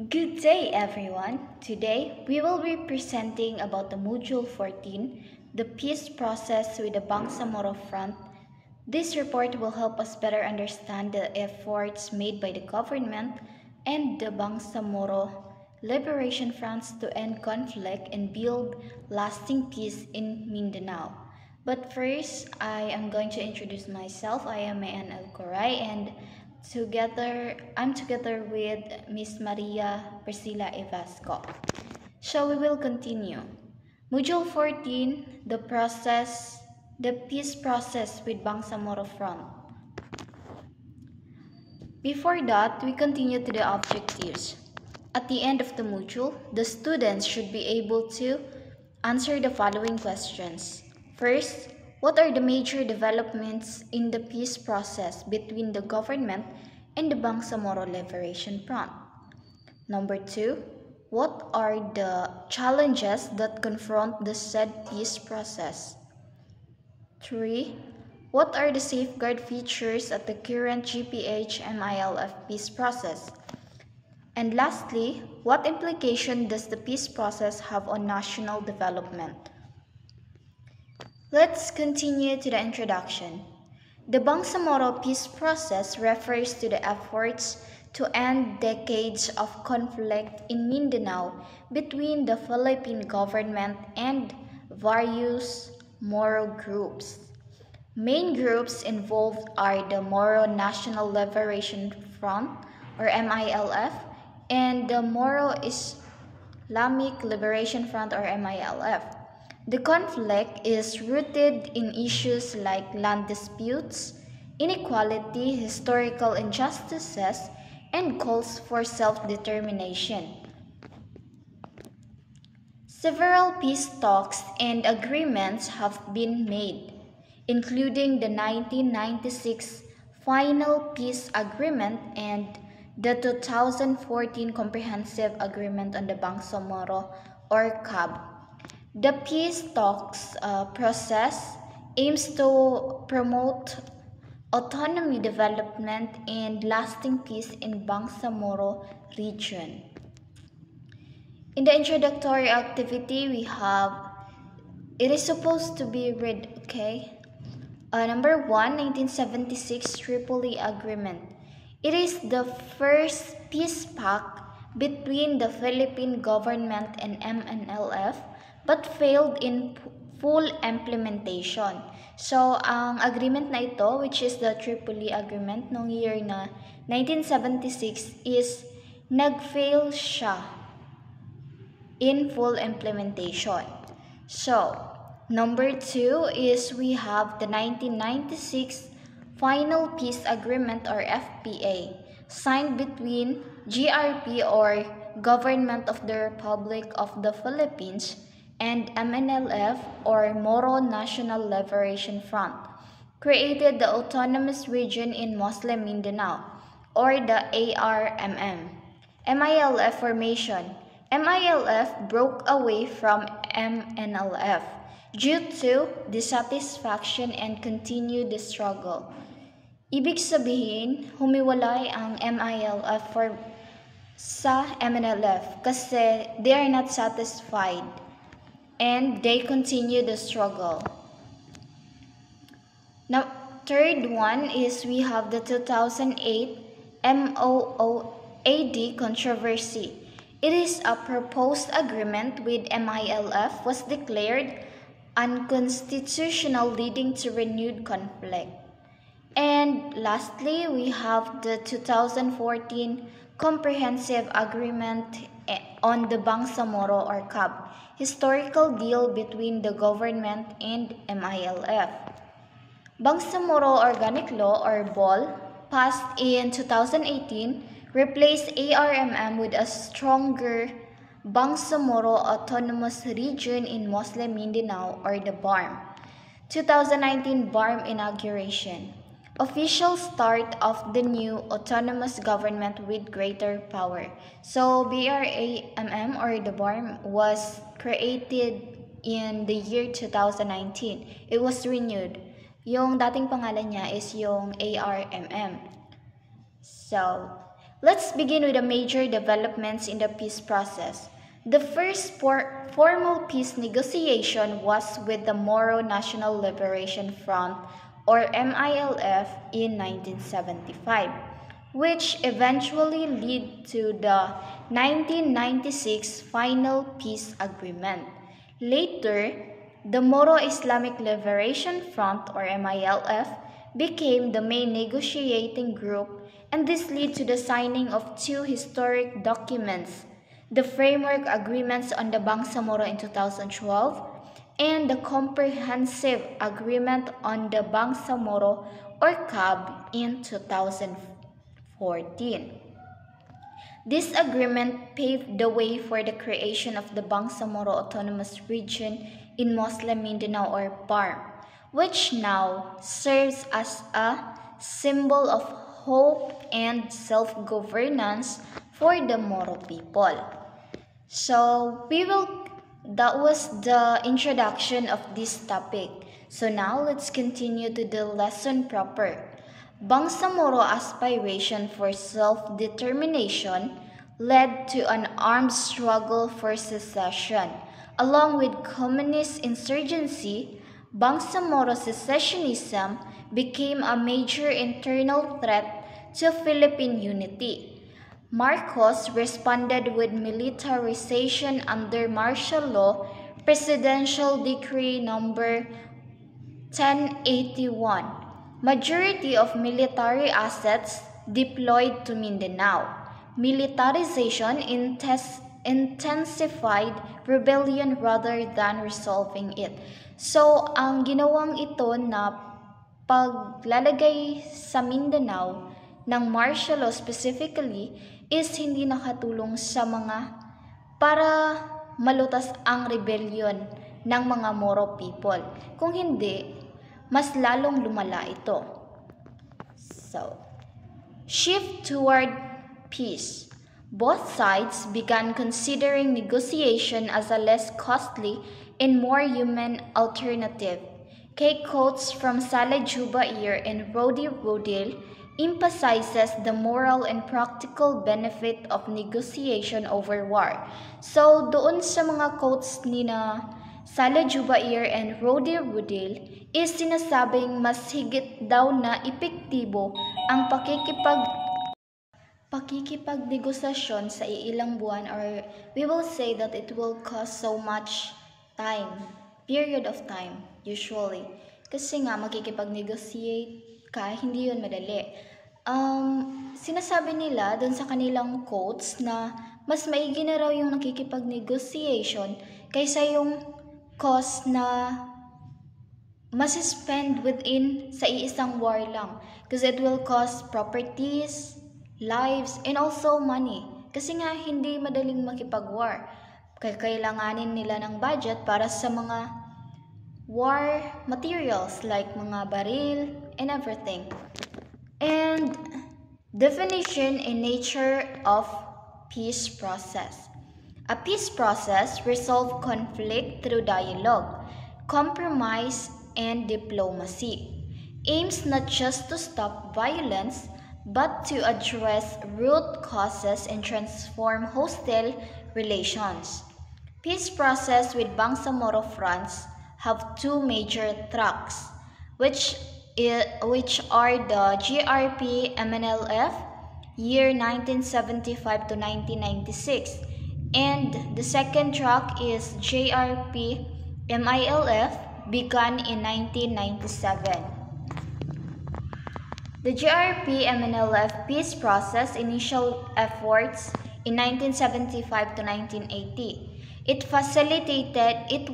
Good day everyone. Today we will be presenting about the Module 14, the peace process with the Bangsamoro Front. This report will help us better understand the efforts made by the government and the Bangsamoro Liberation Fronts to end conflict and build lasting peace in Mindanao. But first, I am going to introduce myself. I am Mayan Alcoray and I'm together with Miss Maria Priscilla Evasco. So we will continue. Module 14, the peace process with Bangsamoro Front. Before that, we continue to the objectives. At the end of the module, the students should be able to answer the following questions. First, what are the major developments in the peace process between the government and the Bangsamoro Liberation Front? Number 2, what are the challenges that confront the said peace process? 3, what are the safeguard features at the current GPH-MILF peace process? And lastly, what implication does the peace process have on national development? Let's continue to the introduction. The Bangsamoro peace process refers to the efforts to end decades of conflict in Mindanao between the Philippine government and various Moro groups. Main groups involved are the Moro National Liberation Front or MILF and the Moro Islamic Liberation Front or MILF. The conflict is rooted in issues like land disputes, inequality, historical injustices, and calls for self-determination. Several peace talks and agreements have been made, including the 1996 Final Peace Agreement and the 2014 Comprehensive Agreement on the Bangsamoro or CAB. The peace talks process aims to promote autonomy development and lasting peace in Bangsamoro region. In the introductory activity, it is supposed to be read, okay? Number 1, 1976 Tripoli Agreement. It is the first peace pact between the Philippine government and MNLF but failed in full implementation. So, ang agreement na ito, which is the Tripoli Agreement noong year na 1976, is nag-fail siya in full implementation. So, number 2 is we have the 1996 Final Peace Agreement or FPA signed between GRP or Government of the Republic of the Philippines and MNLF or Moro National Liberation Front, created the Autonomous Region in Muslim Mindanao or the ARMM. MILF formation. MILF broke away from MNLF due to dissatisfaction and continued the struggle. Ibig sabihin, humiwalay ang MILF sa MNLF kasi they are not satisfied and they continue the struggle. Now, third one is we have the 2008 MOOAD controversy. It is a proposed agreement with MILF was declared unconstitutional, leading to renewed conflict. And lastly, we have the 2014 Comprehensive Agreement on the Bangsamoro or CAB, historical deal between the government and MILF. Bangsamoro Organic Law or BOL, passed in 2018, replaced ARMM with a stronger Bangsamoro Autonomous Region in Muslim Mindanao or the BARM. 2019 BARM inauguration. Official start of the new autonomous government with greater power. So BRAMM or the BARM was created in the year 2019. It was renewed. Yung dating pangalan niya is yung ARMM. So, Let's begin with the major developments in the peace process. The first formal peace negotiation was with the Moro National Liberation Front, or MILF, in 1975, which eventually led to the 1996 Final Peace Agreement. Later, the Moro Islamic Liberation Front, or MILF, became the main negotiating group, and this led to the signing of two historic documents: the Framework Agreements on the Bangsamoro in 2012 and the Comprehensive Agreement on the Bangsamoro, or CAB, in 2014. This agreement paved the way for the creation of the Bangsamoro Autonomous Region in Muslim Mindanao, or BARM, which now serves as a symbol of hope and self-governance for the Moro people. So that was the introduction of this topic. So now let's continue to the lesson proper. Bangsamoro aspiration for self-determination led to an armed struggle for secession. Along with communist insurgency, Bangsamoro secessionism became a major internal threat to Philippine unity. Marcos responded with militarization under martial law, Presidential Decree Number 1081. Majority of military assets deployed to Mindanao. Militarization intensified rebellion rather than resolving it. So, ang ginawang ito na paglalagay sa Mindanao ng martial law specifically is hindi nakatulong sa mga para malutas ang rebellion ng mga Moro people. Kung hindi, mas lalong lumala ito. So, shift toward peace. Both sides began considering negotiation as a less costly and more human alternative. Kay quotes from Saleh Jubair and Rodi Rodil emphasizes the moral and practical benefit of negotiation over war. So, doon sa mga quotes ni na Saleh Jubair and Rodi Rodil is sinasabing mas higit daw na epektibo ang pakikipagnegosasyon sa ilang buwan, or we will say that it will cost so much period of time usually. Kasi nga makikipag-negotiate ka, hindi yun madali. Sinasabi nila dun sa kanilang quotes na mas maigi na raw yung nakikipag-negotiation kaysa yung cost na mas-spend within sa iisang war lang. Because it will cost properties, lives, and also money. Kasi nga hindi madaling makipag-war. Kailanganin nila ng budget para sa mga war materials like mga baril and everything. And definition and nature of peace process. A peace process resolves conflict through dialogue, compromise, and diplomacy. Aims not just to stop violence, but to address root causes and transform hostile relations. Peace process with Bangsamoro fronts have two major tracks, which are the GRP MNLF year 1975 to 1996, and the second track is JRP MILF begun in 1997. The GRP MNLF peace process initial efforts in 1975 to 1980. It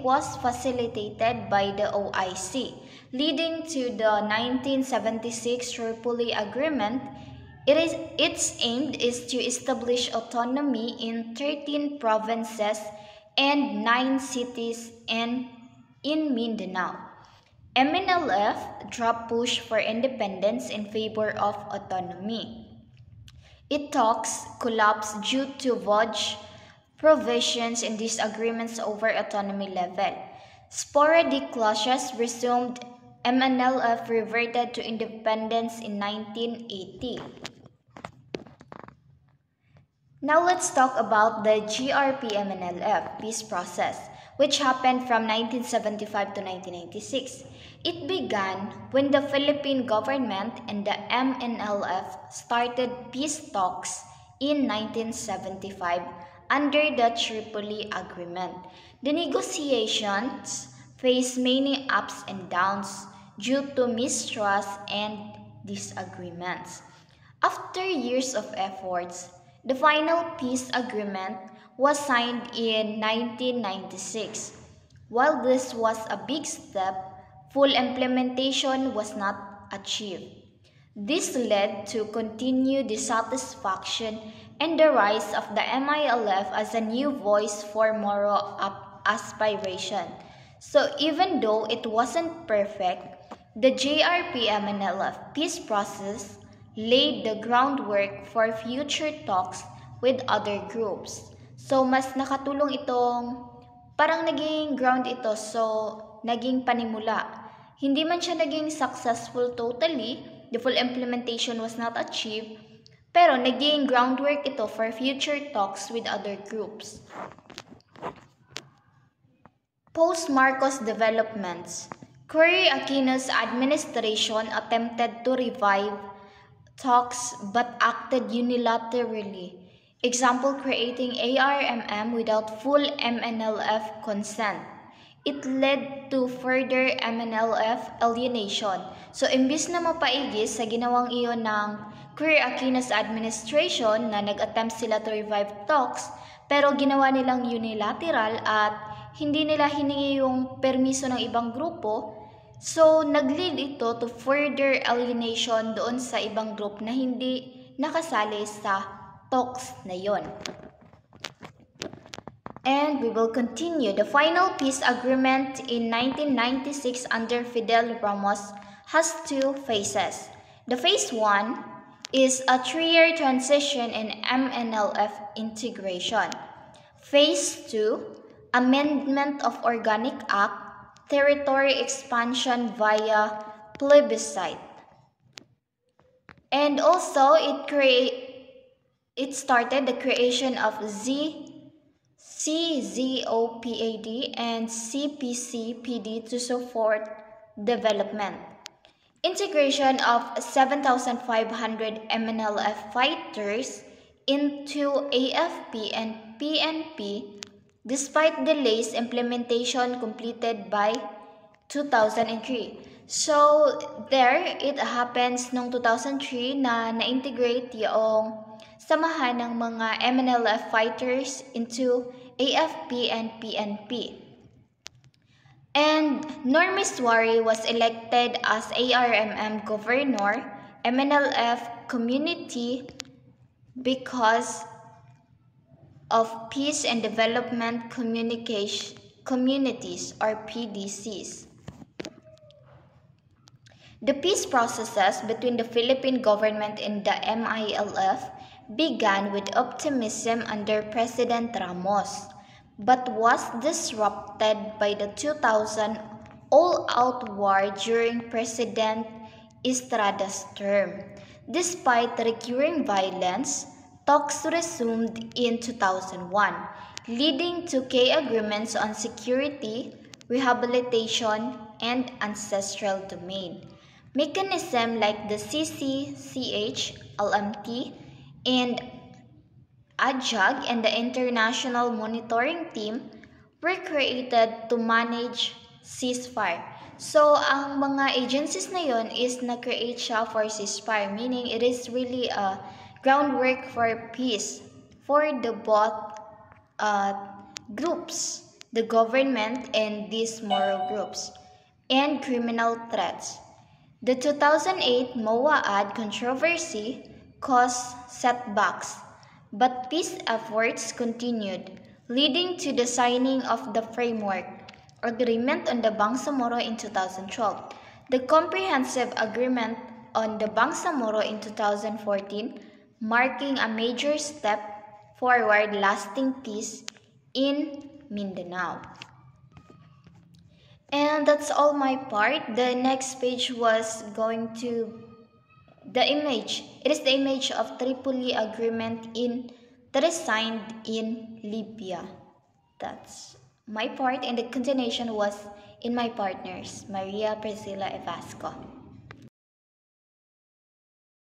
was facilitated by the OIC, leading to the 1976 Tripoli Agreement. Its aim is to establish autonomy in 13 provinces and 9 cities in Mindanao. MNLF dropped push for independence in favor of autonomy. Its talks collapsed due to vague provisions and disagreements over autonomy level. Sporadic clashes resumed. MNLF reverted to independence in 1980. Now let's talk about the GRP-MNLF peace process, which happened from 1975 to 1996. It began when the Philippine government and the MNLF started peace talks in 1975 under the Tripoli Agreement. The negotiations faced many ups and downs due to mistrust and disagreements. After years of efforts, the final peace agreement was signed in 1996. While this was a big step, full implementation was not achieved. This led to continued dissatisfaction and the rise of the MILF as a new voice for moral aspiration. So even though it wasn't perfect, the JRP-MNLF peace process laid the groundwork for future talks with other groups. So mas nakatulong itong, parang naging ground ito, so naging panimula. Hindi man siya naging successful totally, the full implementation was not achieved, pero naging groundwork ito for future talks with other groups. Post-Marcos developments. Cory Aquino's administration attempted to revive talks but acted unilaterally. Example, creating ARMM without full MNLF consent. It led to further MNLF alienation. So, imbis na mapaigis sa ginawang iyon ng Cory Aquino's administration na nag-attempt sila to revive talks, pero ginawa nilang unilateral at hindi nila hiningi yung permiso ng ibang grupo. So, nag-lead ito to further alienation doon sa ibang group na hindi nakasali sa talks na yon. And we will continue. The final peace agreement in 1996 under Fidel Ramos has two phases. The phase 1 is a 3-year transition in MNLF integration. Phase 2, amendment of Organic Act, territory expansion via plebiscite. And also, it started the creation of CZOPAD and CPCPD to support development. Integration of 7,500 MNLF fighters into AFP and PNP. Despite delays, implementation completed by 2003. So, there, it happens noong 2003 na na-integrate yung samahan ng mga MNLF fighters into AFP and PNP. And Norm Iswari was elected as ARMM governor, MNLF community, because of Peace and Development Communities or PDCs. The peace processes between the Philippine government and the MILF began with optimism under President Ramos, but was disrupted by the 2000 all-out war during President Estrada's term. Despite recurring violence, talks resumed in 2001, leading to key agreements on security, rehabilitation, and ancestral domain. Mechanisms like the CCCH, LMT, and AJAG and the International Monitoring Team were created to manage ceasefire. So, ang mga agencies na yon is na-create siya for ceasefire, meaning it is really a groundwork for peace for the both groups, the government and these moral groups, and criminal threats. The 2008 MOAAD controversy caused setbacks, but peace efforts continued, leading to the signing of the Framework Agreement on the Bangsamoro in 2012, the Comprehensive Agreement on the Bangsamoro in 2014, marking a major step forward lasting peace in Mindanao. And that's all my part. The next page was going to the image. It is the image of Tripoli Agreement in that is signed in Libya. That's my part, and the continuation was in my partner's, Maria Priscilla Evasco.